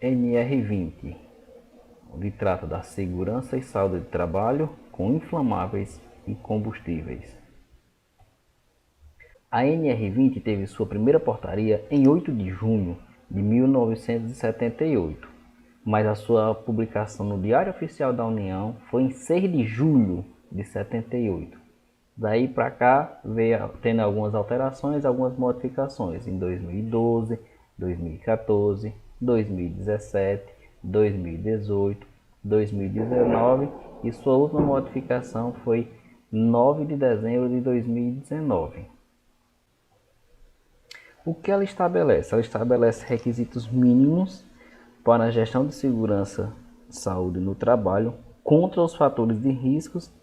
NR20, onde trata da segurança e saúde de trabalho com inflamáveis e combustíveis. A NR20 teve sua primeira portaria em 8 de junho de 1978, mas a sua publicação no Diário Oficial da União foi em 6 de julho de 78. Daí para cá veio tendo algumas alterações, algumas modificações em 2012, 2014, 2017, 2018, 2019 e sua última modificação foi 9 de dezembro de 2019. O que ela estabelece? Ela estabelece requisitos mínimos para a gestão de segurança e saúde no trabalho contra os fatores de riscos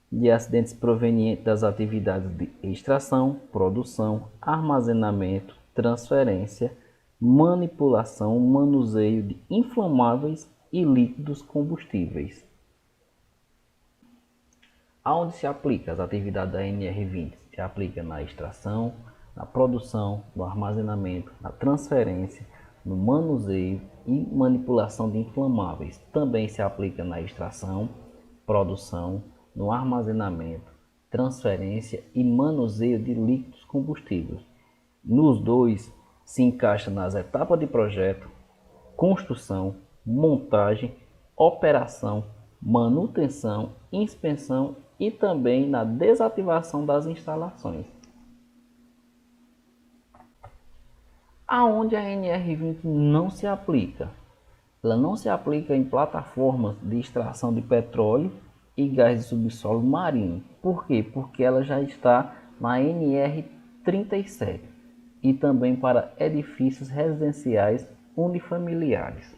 de acidentes provenientes das atividades de extração, produção, armazenamento, transferência, manipulação, manuseio de inflamáveis e líquidos combustíveis. Aonde se aplica as atividades da NR20? Se aplica na extração, na produção, no armazenamento, na transferência, no manuseio e manipulação de inflamáveis. Também se aplica na extração, produção, no armazenamento, transferência e manuseio de líquidos combustíveis. Nos dois, se encaixa nas etapas de projeto, construção, montagem, operação, manutenção, inspeção e também na desativação das instalações. Aonde a NR20 não se aplica? Ela não se aplica em plataformas de extração de petróleo e gás de subsolo marinho. Por quê? Porque ela já está na NR37 e também para edifícios residenciais unifamiliares.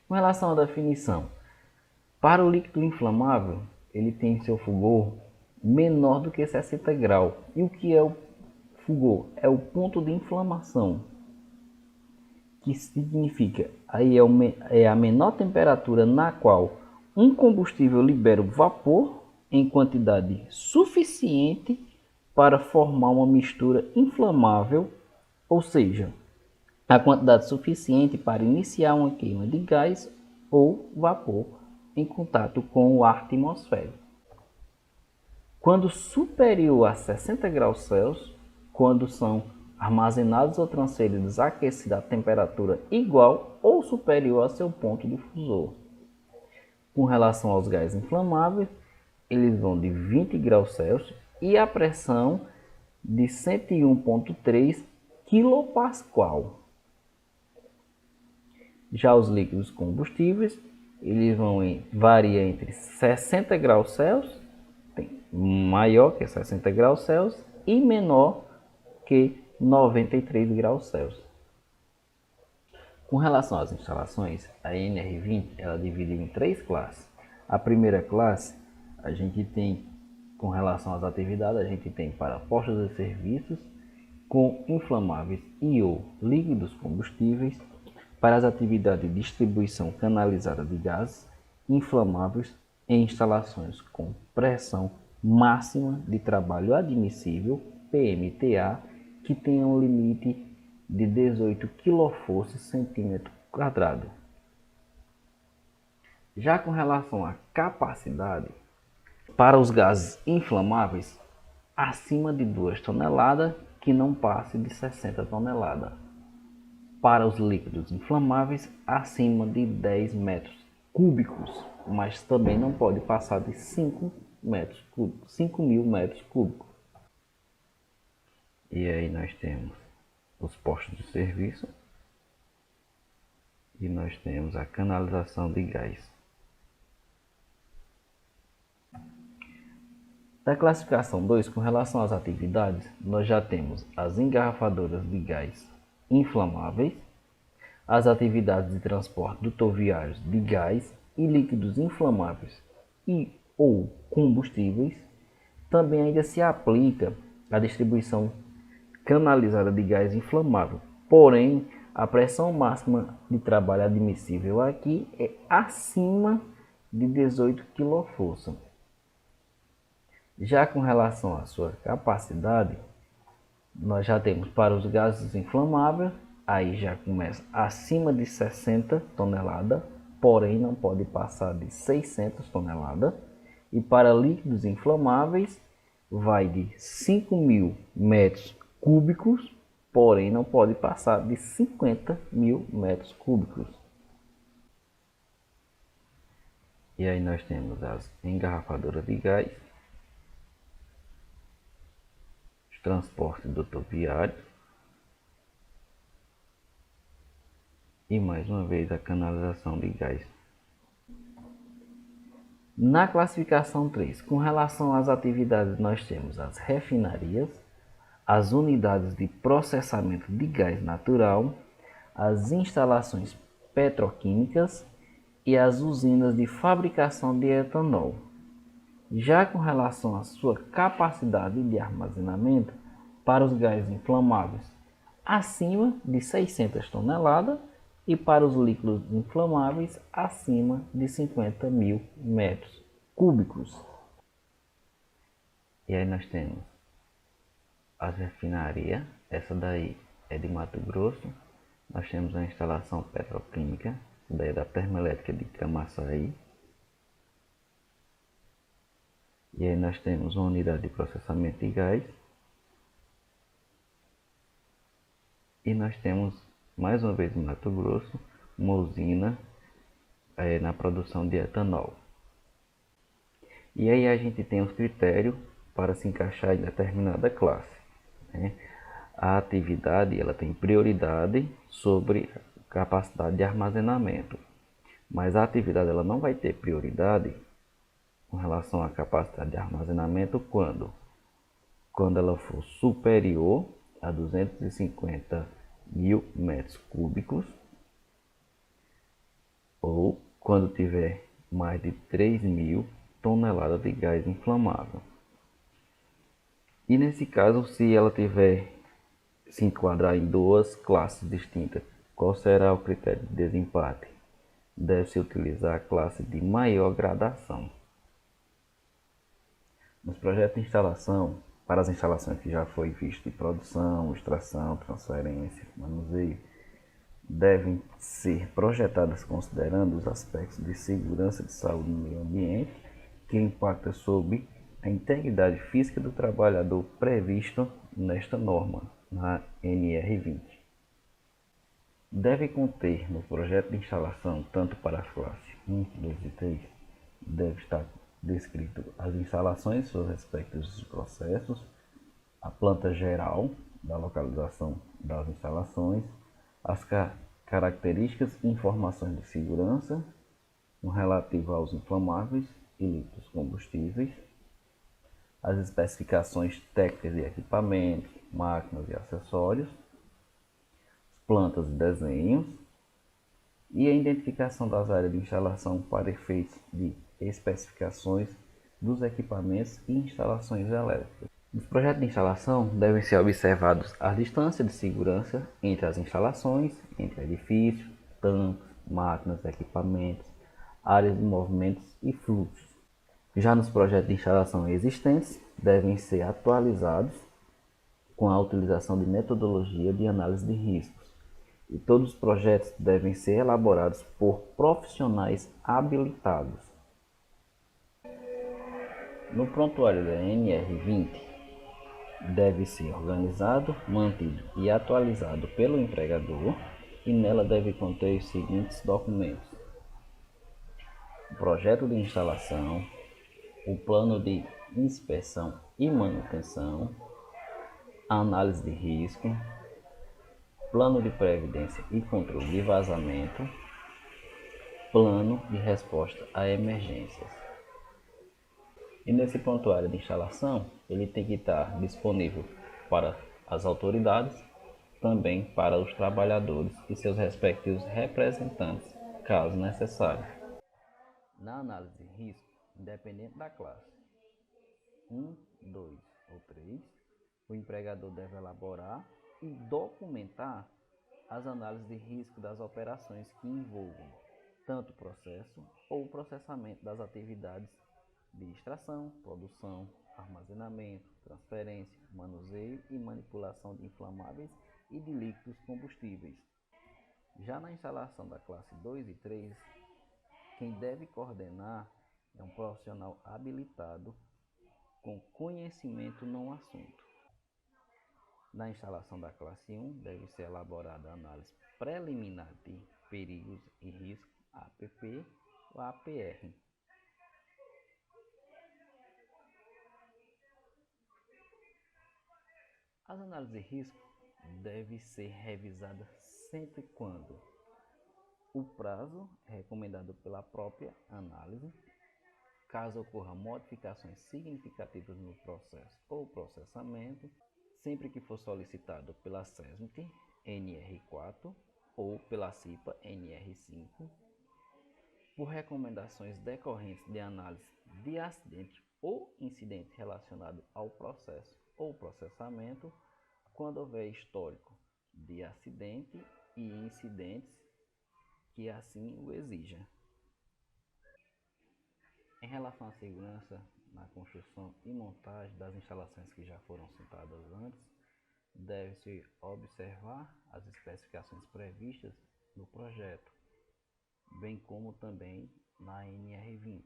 Com relação à definição, para o líquido inflamável, ele tem seu fulgor menor do que 60 graus. E o que é o fulgor? É o ponto de inflamação, que significa aí é a menor temperatura na qual um combustível libera o vapor em quantidade suficiente para formar uma mistura inflamável, ou seja, a quantidade suficiente para iniciar uma queima de gás ou vapor em contato com o ar atmosférico. Quando superior a 60 graus Celsius, quando são armazenados ou transferidos aquecidos a temperatura igual ou superior a seu ponto difusor. Com relação aos gases inflamáveis, eles vão de 20 graus Celsius e a pressão de 101,3 kPa. Já os líquidos combustíveis, eles variam entre 60 graus Celsius, maior que 60 graus Celsius, e menor que 93 graus Celsius. Com relação às instalações, a NR20 ela divide em 3 classes. A primeira classe, a gente tem, com relação às atividades, a gente tem para postos de serviços com inflamáveis e ou líquidos combustíveis, para as atividades de distribuição canalizada de gases inflamáveis em instalações com pressão máxima de trabalho admissível, PMTA, que tenha um limite de 18 kFoc/cm². Já com relação à capacidade, para os gases inflamáveis, acima de 2 toneladas, que não passe de 60 toneladas. Para os líquidos inflamáveis, acima de 10 metros cúbicos, mas também não pode passar de 5 mil metros cúbicos. E aí nós temos os postos de serviço e nós temos a canalização de gás. Da classificação 2, com relação às atividades, nós já temos as engarrafadoras de gás inflamáveis, as atividades de transporte rodoviários de gás e líquidos inflamáveis e ou combustíveis. Também ainda se aplica a distribuição canalizada de gás inflamável, porém a pressão máxima de trabalho admissível aqui é acima de 18 kFoc. Já com relação à sua capacidade, nós já temos para os gases inflamáveis aí já começa acima de 60 toneladas, porém não pode passar de 600 toneladas. E para líquidos inflamáveis vai de 5.000 metros cúbicos, porém não pode passar de 50.000 metros cúbicos. E aí nós temos as engarrafadoras de gás, os transportes rodoviários e mais uma vez a canalização de gás. Na classificação 3, com relação às atividades, nós temos as refinarias, as unidades de processamento de gás natural, as instalações petroquímicas e as usinas de fabricação de etanol. Já com relação à sua capacidade de armazenamento para os gases inflamáveis acima de 600 toneladas e para os líquidos inflamáveis acima de 50.000 metros cúbicos. E aí nós temos as refinarias, essa daí é de Mato Grosso. Nós temos a instalação petroquímica, essa daí é da termoelétrica de Camaçari. E aí nós temos uma unidade de processamento de gás. E nós temos, mais uma vez em Mato Grosso, uma usina na produção de etanol. E aí a gente tem os critérios para se encaixar em determinada classe, né? A atividade ela tem prioridade sobre capacidade de armazenamento, mas a atividade ela não vai ter prioridade com relação à capacidade de armazenamento quando ela for superior a 250.000 metros cúbicos ou quando tiver mais de 3.000 toneladas de gás inflamável. E nesse caso, se ela tiver se enquadrar em duas classes distintas, qual será o critério de desempate? Deve-se utilizar a classe de maior gradação. Nos projetos de instalação, para as instalações que já foi visto de produção, extração, transferência, manuseio, devem ser projetadas considerando os aspectos de segurança de saúde no meio ambiente, que impacta sobre a integridade física do trabalhador previsto nesta norma, na NR20. Deve conter no projeto de instalação, tanto para as classes 1, 2 e 3, deve estar descrito as instalações, seus respectivos processos, a planta geral da localização das instalações, as características e informações de segurança, no relativo aos inflamáveis e líquidos combustíveis, as especificações técnicas de equipamentos, máquinas e acessórios, plantas e desenhos, e a identificação das áreas de instalação para efeitos de especificações dos equipamentos e instalações elétricas. Nos projetos de instalação devem ser observados as distâncias de segurança entre as instalações, entre edifícios, tanques, máquinas, equipamentos, áreas de movimentos e fluxos. Já nos projetos de instalação existentes, devem ser atualizados com a utilização de metodologia de análise de riscos. E todos os projetos devem ser elaborados por profissionais habilitados. No prontuário da NR20, deve ser organizado, mantido e atualizado pelo empregador e nela deve conter os seguintes documentos: o projeto de instalação, o plano de inspeção e manutenção, a análise de risco, plano de previdência e controle de vazamento, plano de resposta a emergências. E nesse prontuário de instalação, ele tem que estar disponível para as autoridades, também para os trabalhadores e seus respectivos representantes, caso necessário. Na análise de risco, independente da classe 1, 2 ou 3, o empregador deve elaborar e documentar as análises de risco das operações que envolvam tanto o processo ou o processamento das atividades de extração, produção, armazenamento, transferência, manuseio e manipulação de inflamáveis e de líquidos combustíveis. Já na instalação da classe 2 e 3, quem deve coordenar é um profissional habilitado com conhecimento no assunto. Na instalação da classe 1, deve ser elaborada a análise preliminar de perigos e riscos, APP ou APR. As análises de risco devem ser revisadas sempre quando o prazo é recomendado pela própria análise, caso ocorram modificações significativas no processo ou processamento, sempre que for solicitado pela SESMIT NR4 ou pela CIPA NR5, por recomendações decorrentes de análise de acidente ou incidente relacionado ao processo ou processamento, quando houver histórico de acidente e incidentes que assim o exijam. Em relação à segurança na construção e montagem das instalações que já foram citadas antes, deve-se observar as especificações previstas no projeto, bem como também na NR20.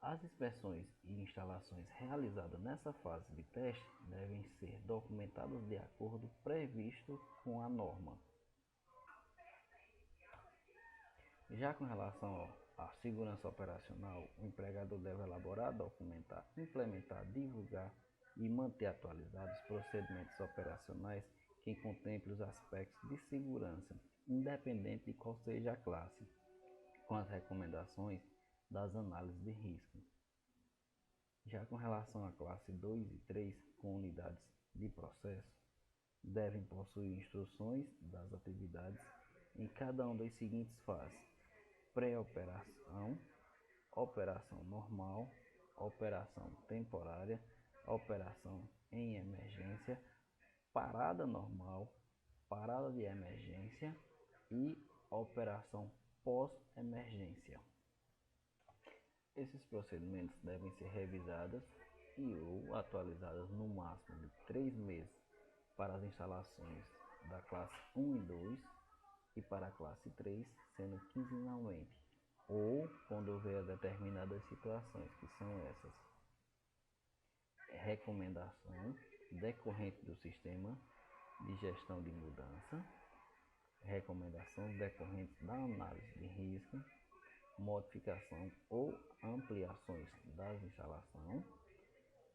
As inspeções e instalações realizadas nessa fase de teste devem ser documentadas de acordo previsto com a norma. Já com relação à segurança operacional, o empregador deve elaborar, documentar, implementar, divulgar e manter atualizados os procedimentos operacionais que contemplem os aspectos de segurança, independente de qual seja a classe, com as recomendações das análises de risco. Já com relação à classe 2 e 3, com unidades de processo, devem possuir instruções das atividades em cada uma das seguintes fases: pré-operação, operação normal, operação temporária, operação em emergência, parada normal, parada de emergência e operação pós-emergência. Esses procedimentos devem ser revisados e ou atualizados no máximo de 3 meses para as instalações da classe 1 e 2 e para a classe 3, sendo quinzenalmente, ou quando houver determinadas situações, que são essas: recomendação decorrente do sistema de gestão de mudança, recomendações decorrentes da análise de risco, modificação ou ampliações das instalações,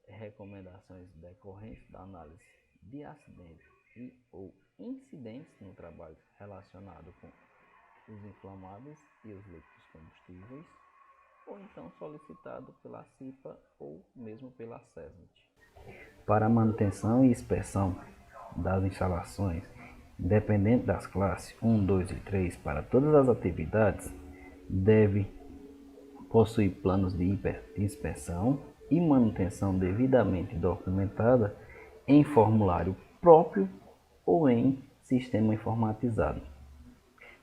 recomendações decorrentes da análise de acidentes e ou incidentes no trabalho relacionado com os inflamáveis e os líquidos combustíveis, ou então solicitado pela CIPA ou mesmo pela SESMIT. Para a manutenção e inspeção das instalações, independente das classes 1, 2 e 3, para todas as atividades, deve possuir planos de inspeção e manutenção devidamente documentada em formulário próprio ou em sistema informatizado.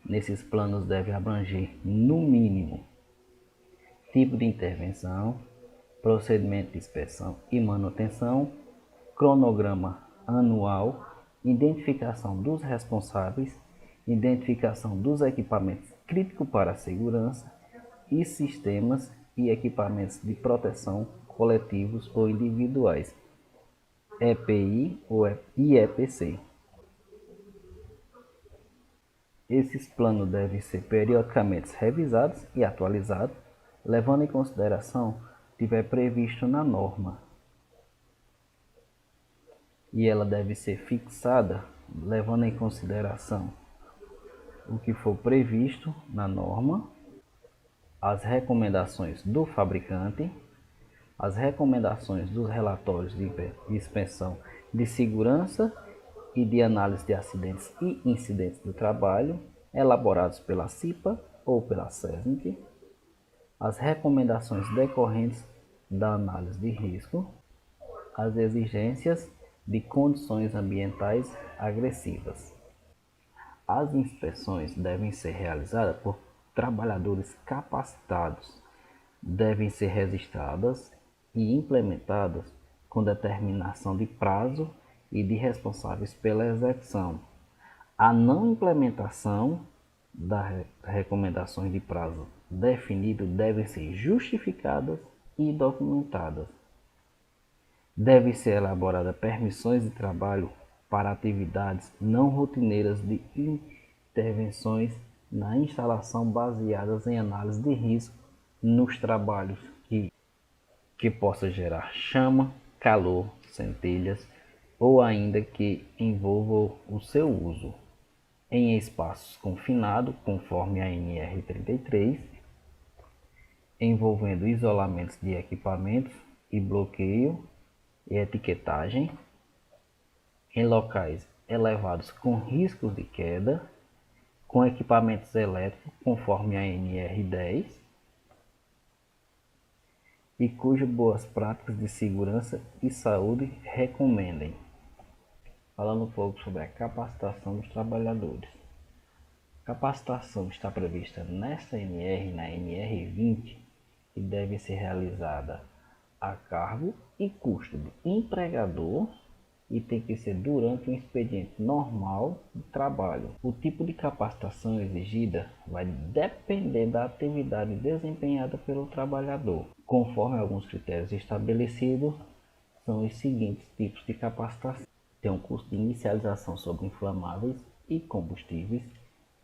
Nesses planos deve abranger, no mínimo, tipo de intervenção, procedimento de inspeção e manutenção, cronograma anual, identificação dos responsáveis, identificação dos equipamentos críticos para a segurança e sistemas e equipamentos de proteção coletivos ou individuais, EPI ou IEPC. Esses planos devem ser periodicamente revisados e atualizados, levando em consideração o que estiver previsto na norma. E ela deve ser fixada, levando em consideração o que for previsto na norma, as recomendações do fabricante, as recomendações dos relatórios de inspeção de segurança e de análise de acidentes e incidentes do trabalho, elaborados pela CIPA ou pela SESMIT, as recomendações decorrentes da análise de risco, as exigências de condições ambientais agressivas. As inspeções devem ser realizadas por trabalhadores capacitados, devem ser registradas e implementadas com determinação de prazo e de responsáveis pela execução. A não implementação das recomendações de prazo definido devem ser justificadas e documentadas. Deve ser elaborada permissões de trabalho para atividades não rotineiras de intervenções na instalação baseadas em análise de risco nos trabalhos que possa gerar chama, calor, centelhas ou ainda que envolva o seu uso em espaços confinados, conforme a NR33, envolvendo isolamentos de equipamentos e bloqueio e etiquetagem, em locais elevados com riscos de queda, com equipamentos elétricos, conforme a NR10, e cujas boas práticas de segurança e saúde recomendem. Falando um pouco sobre a capacitação dos trabalhadores. A capacitação está prevista nesta NR, na NR20, e deve ser realizada a cargo e custo do empregador e tem que ser durante um expediente normal de trabalho. O tipo de capacitação exigida vai depender da atividade desempenhada pelo trabalhador. Conforme alguns critérios estabelecidos, são os seguintes tipos de capacitação. Tem um curso de inicialização sobre inflamáveis e combustíveis,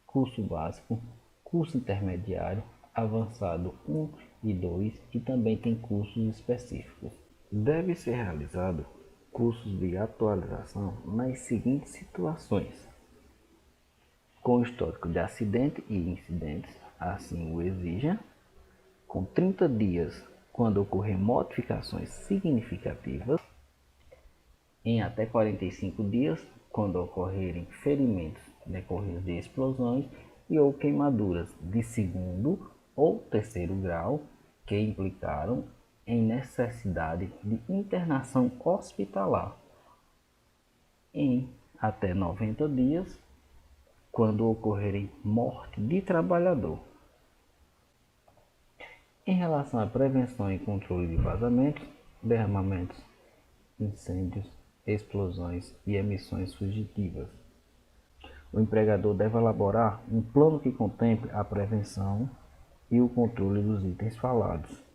curso básico, curso intermediário, avançado 1 e 2 e também tem cursos específicos. Deve ser realizado cursos de atualização nas seguintes situações: com histórico de acidente e incidentes, assim o exija, com 30 dias quando ocorrer modificações significativas, em até 45 dias quando ocorrerem ferimentos decorrentes de explosões e ou queimaduras de segundo ou terceiro grau que implicaram em necessidade de internação hospitalar, em até 90 dias quando ocorrerem morte de trabalhador. Em relação à prevenção e controle de vazamentos, derramamentos, incêndios, explosões e emissões fugitivas, o empregador deve elaborar um plano que contemple a prevenção e o controle dos itens falados.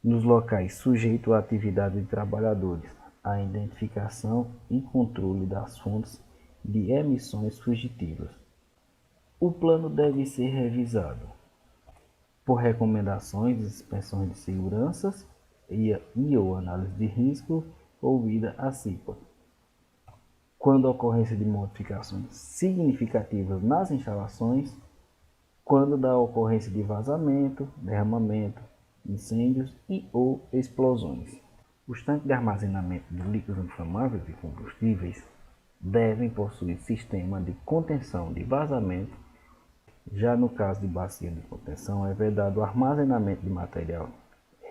Nos locais sujeitos à atividade de trabalhadores, a identificação e controle das fontes de emissões fugitivas. O plano deve ser revisado por recomendações de inspeções de seguranças e ou análise de risco ouvida a CIPA. Quando a ocorrência de modificações significativas nas instalações, quando da ocorrência de vazamento, derramamento, incêndios e ou explosões. Os tanques de armazenamento de líquidos inflamáveis e combustíveis devem possuir sistema de contenção de vazamento. Já no caso de bacia de contenção, é vedado o armazenamento de material,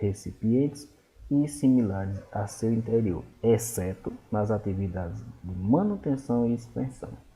recipientes e similares a seu interior, exceto nas atividades de manutenção e suspensão.